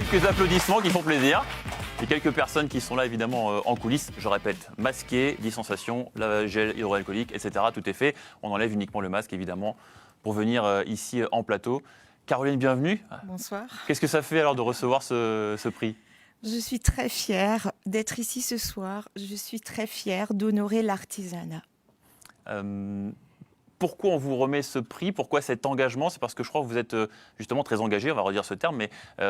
Quelques applaudissements qui font plaisir. Et quelques personnes qui sont là évidemment en coulisses, je répète, masquées, distanciation, lavage gel hydroalcoolique, etc. Tout est fait. On enlève uniquement le masque évidemment pour venir ici en plateau. Caroline, bienvenue. Bonsoir. Qu'est-ce que ça fait alors de recevoir ce prix ? Je suis très fière d'être ici ce soir. Je suis très fière d'honorer l'artisanat. Pourquoi on vous remet ce prix ? Pourquoi cet engagement ? C'est parce que je crois que vous êtes justement très engagé, on va redire ce terme, mais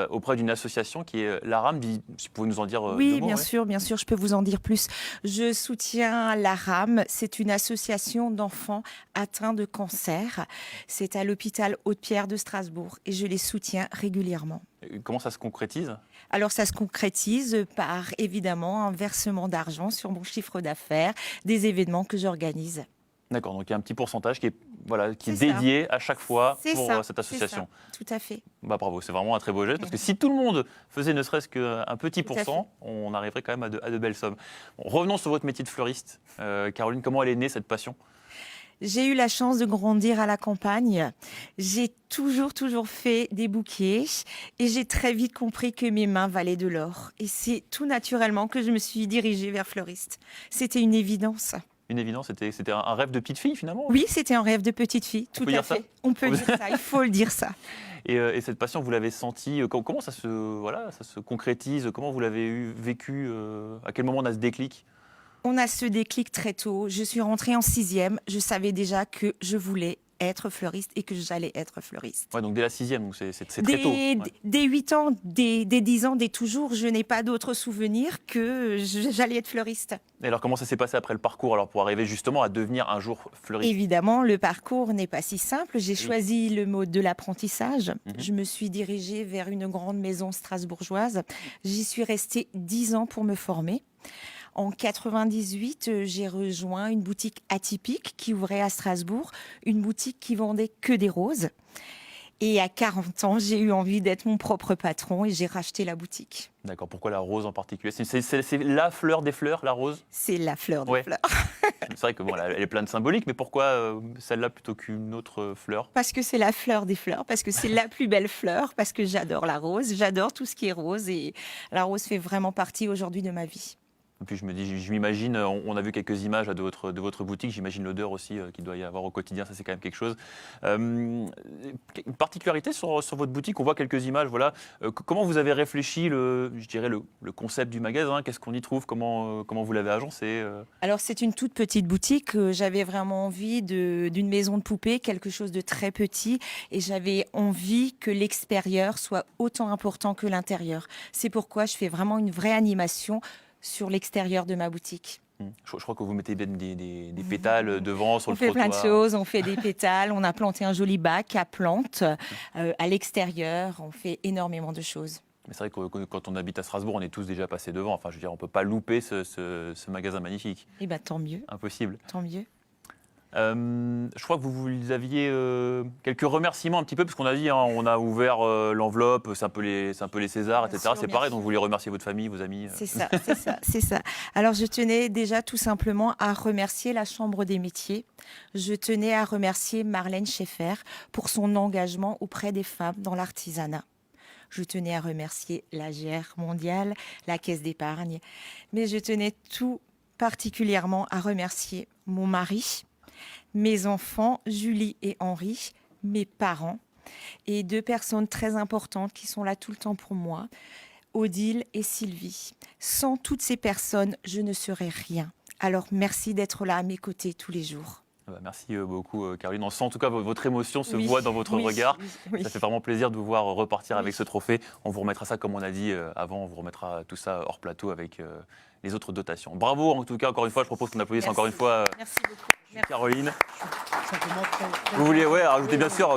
auprès d'une association qui est l'ARAM. Si vous pouvez nous en dire Oui, deux mots, bien sûr, je peux vous en dire plus. Je soutiens l'ARAM. C'est une association d'enfants atteints de cancer. C'est à l'hôpital Haute-Pierre de Strasbourg et je les soutiens régulièrement. Comment ça se concrétise ? Alors ça se concrétise par évidemment un versement d'argent sur mon chiffre d'affaires, des événements que j'organise. D'accord, donc il y a un petit pourcentage qui est, qui est C'est dédié à chaque fois pour ça, cette association. C'est ça, tout à fait. Bah, bravo, c'est vraiment un très beau geste, parce que si tout le monde faisait ne serait-ce qu'un petit pourcent, on arriverait quand même à de belles sommes. Bon, revenons sur votre métier de fleuriste. Caroline, comment elle est née cette passion ? J'ai eu la chance de grandir à la campagne. J'ai toujours fait des bouquets et j'ai très vite compris que mes mains valaient de l'or. Et c'est tout naturellement que je me suis dirigée vers fleuriste. C'était une évidence. Une évidence, c'était un rêve de petite fille finalement ? Oui, c'était un rêve de petite fille, tout à fait. On peut dire ça, il faut le dire ça. Et cette passion, vous l'avez sentie, comment ça se concrétise ? Comment vous l'avez vécu ? À quel moment on a ce déclic ? On a ce déclic très tôt. Je suis rentrée en 6e. Je savais déjà que je voulais être fleuriste et que j'allais être fleuriste. Ouais, donc dès la 6e, donc c'est très tôt. Ouais. Dès 8 ans, dès 10 ans, dès toujours, je n'ai pas d'autre souvenir que j'allais être fleuriste. Et alors comment ça s'est passé après le parcours alors, pour arriver justement à devenir un jour fleuriste ? Évidemment, le parcours n'est pas si simple. J'ai choisi le mode de l'apprentissage. Je me suis dirigée vers une grande maison strasbourgeoise. J'y suis restée 10 ans pour me former. En 98, j'ai rejoint une boutique atypique qui ouvrait à Strasbourg, une boutique qui vendait que des roses. Et à 40 ans, j'ai eu envie d'être mon propre patron et j'ai racheté la boutique. D'accord, pourquoi la rose en particulier ? C'est la fleur des fleurs, la rose ? C'est la fleur des fleurs. C'est vrai que bon, elle est pleine de symbolique, mais pourquoi celle-là plutôt qu'une autre fleur ? Parce que c'est la fleur des fleurs, parce que c'est la plus belle fleur, parce que j'adore la rose, j'adore tout ce qui est rose et la rose fait vraiment partie aujourd'hui de ma vie. Et puis je m'imagine, on a vu quelques images de votre boutique, j'imagine l'odeur aussi qu'il doit y avoir au quotidien, ça c'est quand même quelque chose. Une particularité sur votre boutique, on voit quelques images, voilà. Comment vous avez réfléchi le concept du magasin ? Qu'est-ce qu'on y trouve ? Comment vous l'avez agencé ? Alors c'est une toute petite boutique, j'avais vraiment envie d'une maison de poupée, quelque chose de très petit, et j'avais envie que l'extérieur soit autant important que l'intérieur. C'est pourquoi je fais vraiment une vraie animation sur l'extérieur de ma boutique. Je crois que vous mettez des pétales devant, sur le trottoir. On fait plein de choses, on fait des pétales, on a planté un joli bac à plantes à l'extérieur, on fait énormément de choses. Mais c'est vrai que quand on habite à Strasbourg, on est tous déjà passés devant. Enfin, je veux dire, on ne peut pas louper ce magasin magnifique. Eh bien, tant mieux. Impossible. Tant mieux. Je crois que vous aviez quelques remerciements un petit peu, parce qu'on a dit, on a ouvert l'enveloppe, c'est un peu les Césars, etc. Sûr, c'est pareil, donc vous voulez remercier votre famille, vos amis. C'est ça. Alors je tenais déjà tout simplement à remercier la Chambre des métiers. Je tenais à remercier Marlène Schaeffer pour son engagement auprès des femmes dans l'artisanat. Je tenais à remercier l'AGR mondiale, la Caisse d'épargne, mais je tenais tout particulièrement à remercier mon mari, mes enfants, Julie et Henri, mes parents et 2 personnes très importantes qui sont là tout le temps pour moi, Odile et Sylvie. Sans toutes ces personnes, je ne serais rien. Alors merci d'être là à mes côtés tous les jours. Merci beaucoup Caroline. On sent en tout cas votre émotion se voit dans votre regard. Oui. Ça fait vraiment plaisir de vous voir repartir avec ce trophée. On vous remettra ça comme on a dit avant, on vous remettra tout ça hors plateau avec les autres dotations. Bravo en tout cas, encore une fois, je propose qu'on applaudisse encore une fois Caroline. Vous vouliez rajouter bien sûr.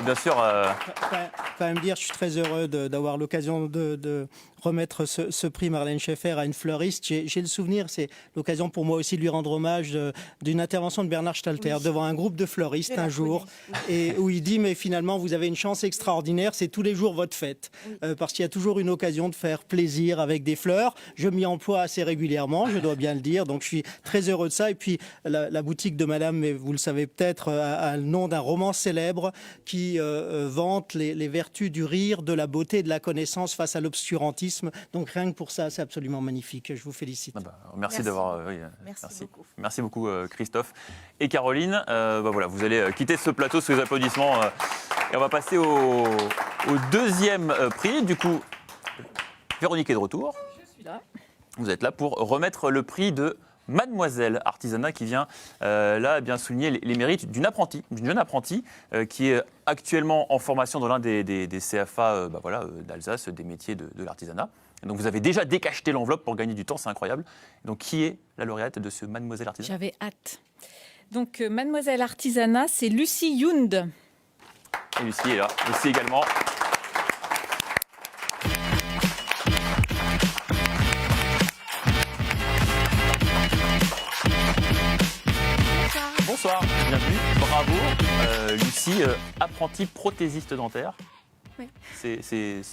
Quand même dire, je suis très heureux d'avoir l'occasion de remettre ce prix Marlène Schaeffer à une fleuriste. J'ai le souvenir, c'est l'occasion pour moi aussi de lui rendre hommage d'une intervention de Bernard Stalter devant un groupe de fleuristes un jour, et où il dit mais finalement vous avez une chance extraordinaire, c'est tous les jours votre fête, parce qu'il y a toujours une occasion de faire plaisir avec des fleurs. Je m'y emploie assez régulièrement, je dois bien le dire, donc je suis très heureux de ça. Et puis la boutique de Madame, mais vous le savez peut-être, a le nom d'un roman célèbre qui vante les vertus du rire, de la beauté et de la connaissance face à l'obscurantisme. prothésisme. Donc rien que pour ça, c'est absolument magnifique. Je vous félicite. Merci d'avoir... merci. Beaucoup. Merci beaucoup Christophe et Caroline. Voilà, vous allez quitter ce plateau sous les applaudissements et on va passer au deuxième prix. Du coup, Véronique est de retour. Je suis là. Vous êtes là pour remettre le prix de Mademoiselle Artisanat qui vient là bien souligner les mérites d'une jeune apprentie qui est actuellement en formation dans l'un des CFA d'Alsace, des métiers de l'artisanat. Donc vous avez déjà décacheté l'enveloppe pour gagner du temps, c'est incroyable. Donc qui est la lauréate de ce Mademoiselle Artisanat? J'avais hâte. Donc Mademoiselle Artisanat, c'est Lucie Yound. Et Lucie est là, Lucie également. Bonsoir, bienvenue, bravo. Lucie, apprentie prothésiste dentaire. Oui. C'est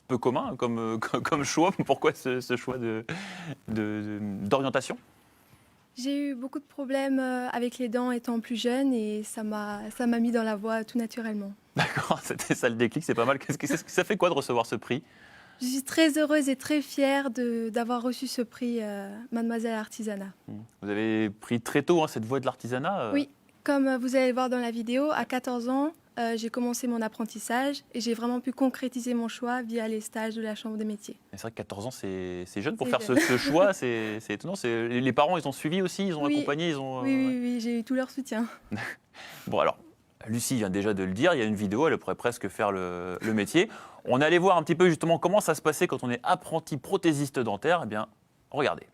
peu commun comme choix. Pourquoi ce choix d'orientation? J'ai eu beaucoup de problèmes avec les dents étant plus jeune et ça m'a mis dans la voie tout naturellement. D'accord, c'était ça le déclic, c'est pas mal. Ça fait quoi de recevoir ce prix? Je suis très heureuse et très fière d'avoir reçu ce prix Mademoiselle Artisanat. Vous avez pris très tôt cette voie de l'artisanat Oui, comme vous allez le voir dans la vidéo, à 14 ans, j'ai commencé mon apprentissage et j'ai vraiment pu concrétiser mon choix via les stages de la Chambre des métiers. C'est vrai que 14 ans, c'est jeune pour C'est faire ce choix, c'est étonnant. Les parents, ils ont suivi aussi, ils ont Oui. accompagné, ils ont... Oui, j'ai eu tout leur soutien. Bon alors, Lucie vient déjà de le dire, il y a une vidéo, elle pourrait presque faire le métier. On est allé voir un petit peu justement comment ça se passait quand on est apprenti prothésiste dentaire. Eh bien, regardez.